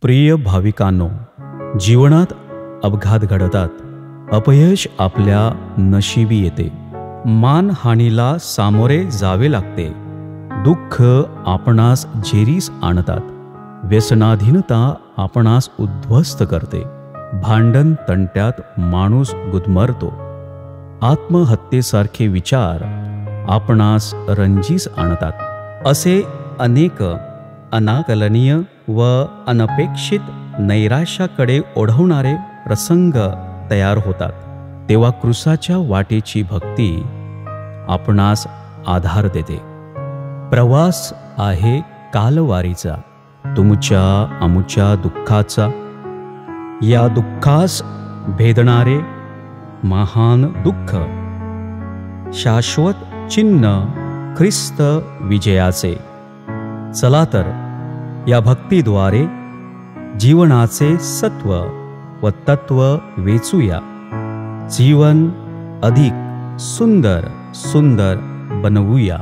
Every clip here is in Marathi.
प्रिय भाविकांनो, जीवनात अपघात घडतात, अपयश आपल्या नशिबी येते, मानहानीला सामोरे जावे लागते, दुःख आपणास झेरीस आणतात, व्यसनाधीनता आपणास उद्ध्वस्त करते, भांडण तंट्यात माणूस गुदमरतो, आत्महत्येसारखे विचार आपणास रंजीस आणतात. असे अनेक अनाकलनीय व अनपेक्षित नैराश्याकडे ओढवणारे प्रसंग तयार होतात. तेव्हा क्रूसाच्या वाटेची भक्ती आपणास आधार देते. प्रवास आहे कालवारीचा, तुमच्या आमुच्या दुःखाचा. या दुःखास भेदणारे महान दुःख, शाश्वत चिन्ह ख्रिस्त विजयाचे. चला तर या भक्तीद्वारे जीवनाचे सत्व व तत्व वेचूया. जीवन अधिक सुंदर सुंदर बनवूया.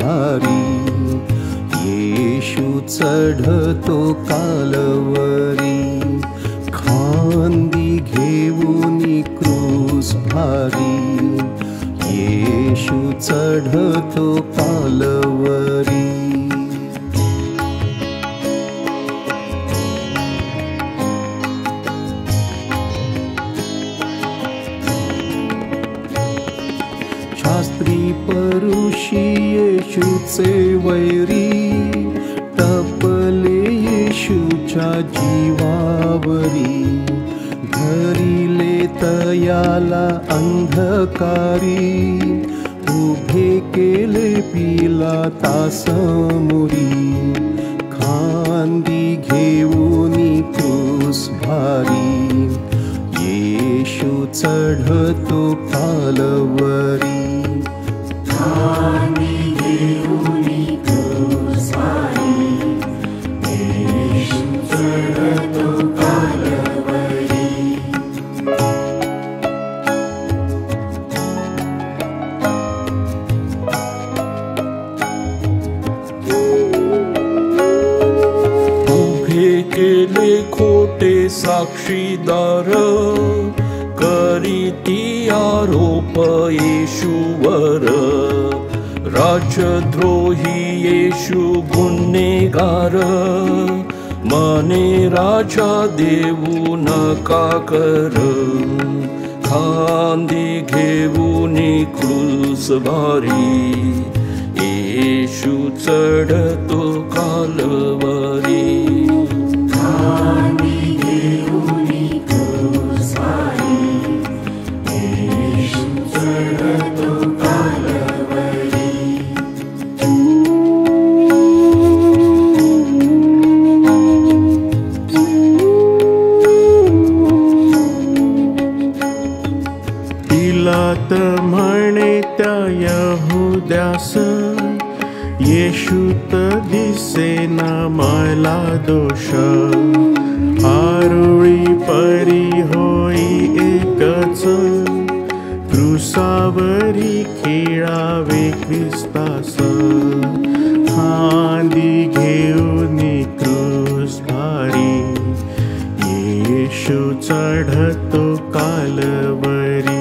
भारी येशू चढतो कालवरी, खांदी घेऊनी क्रूस भारी येशू चढतो कालवरी. शास्त्री परुषी येशूचे वैरी, टपले येशूच्या जीवावरी, धरिले तयाला अंधकारी, उभे केले पिलातासमोरी, खांदी घेऊनी क्रूस भारी येशू चढतो कालवरी. केले खोटे साक्षीदार, करीती आरोप येशूवर, राजद्रोही येशू गुन्हेगार, मने राजा देऊ नका कर, खांदी घेऊनी क्रूस भारी येशू चढतो कालवरी. पिलात म्हणे त्या यहुद्यास, येशूत दिसेना मला दोष, आरुळी परी होई एकच, क्रूसावरी खेळावे ख्रिस्तास, खांदी घेऊनी क्रूस भारी येशू चढतो कालवरी.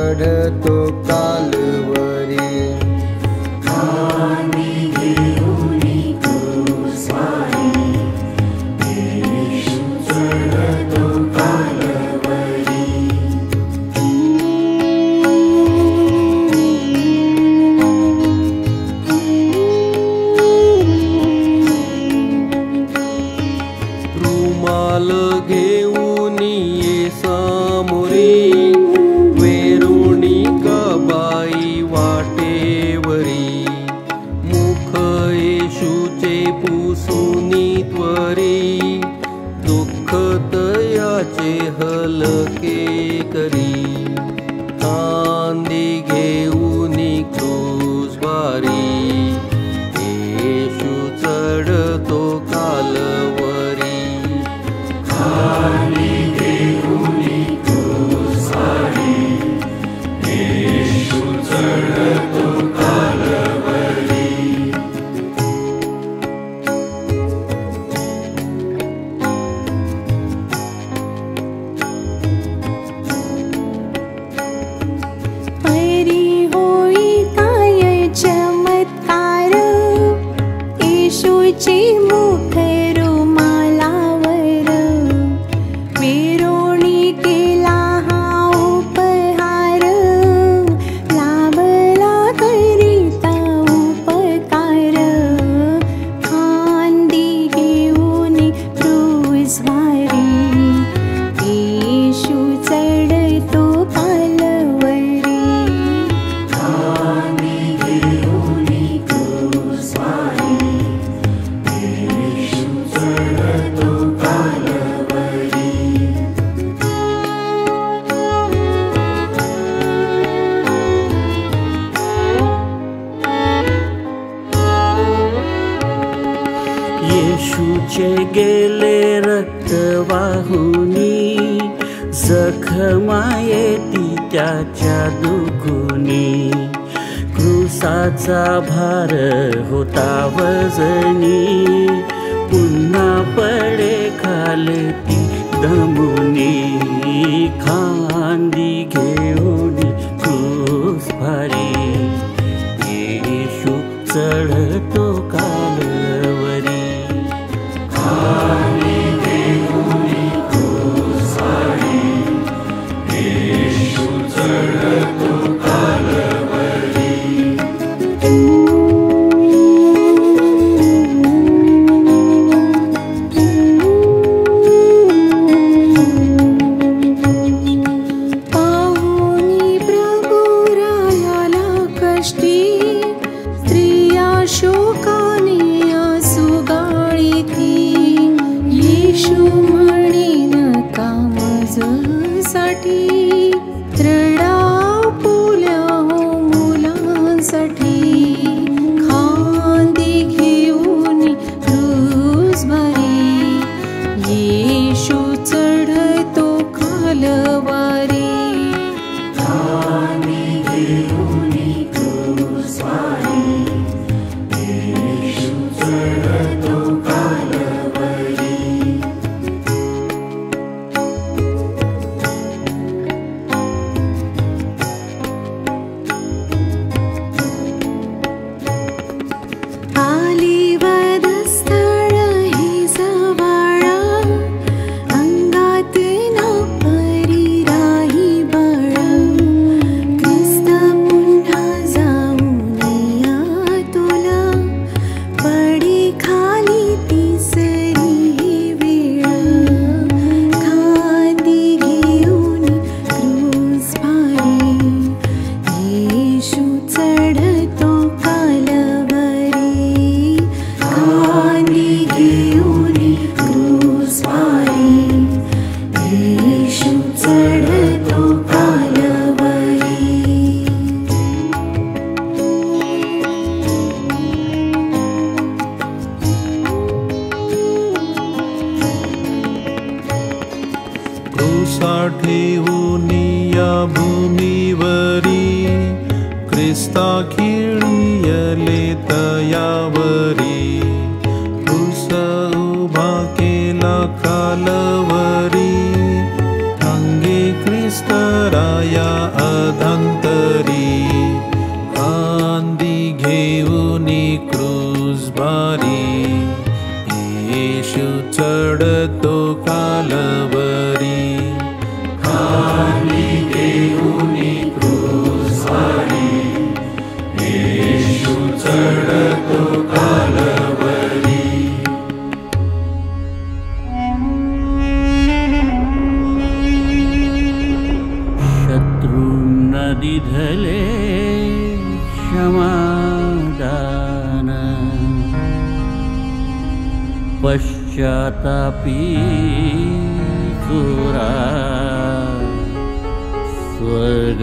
चढतो कालवरी रुमाल घेऊन ये सामोरी वेरुणिका बाई वाटेवरी मुख येशूचे पुसुनी त्वरी दुःख तयाचे हलके करी कांदी घेऊन क्रूसवारी येशू चढतो कालवरी येशूचे गेले रक्त वाहुनी जखमा येती त्याच्या दुखुनी क्रूसाचा भार होता वजनी पुन्हा पडे खालती दमुनी खांदी घेऊन क्रूस भारी येशू चढतो कालवरी ठेवूनिया भूमीवरी ख्रिस्ता खिळियले तयावरी क्रूस उभा केला कालवरी अंगे ख्रिस्ता स्तराया अधंतरी खांदी घेऊनी क्रूज भारी येशू चढतो कालवरी खांदी घेऊनी क्रूज भारी येशू चढतो कालवरी दिधले क्षमादान पश्चातापी चुरा स्वर्ग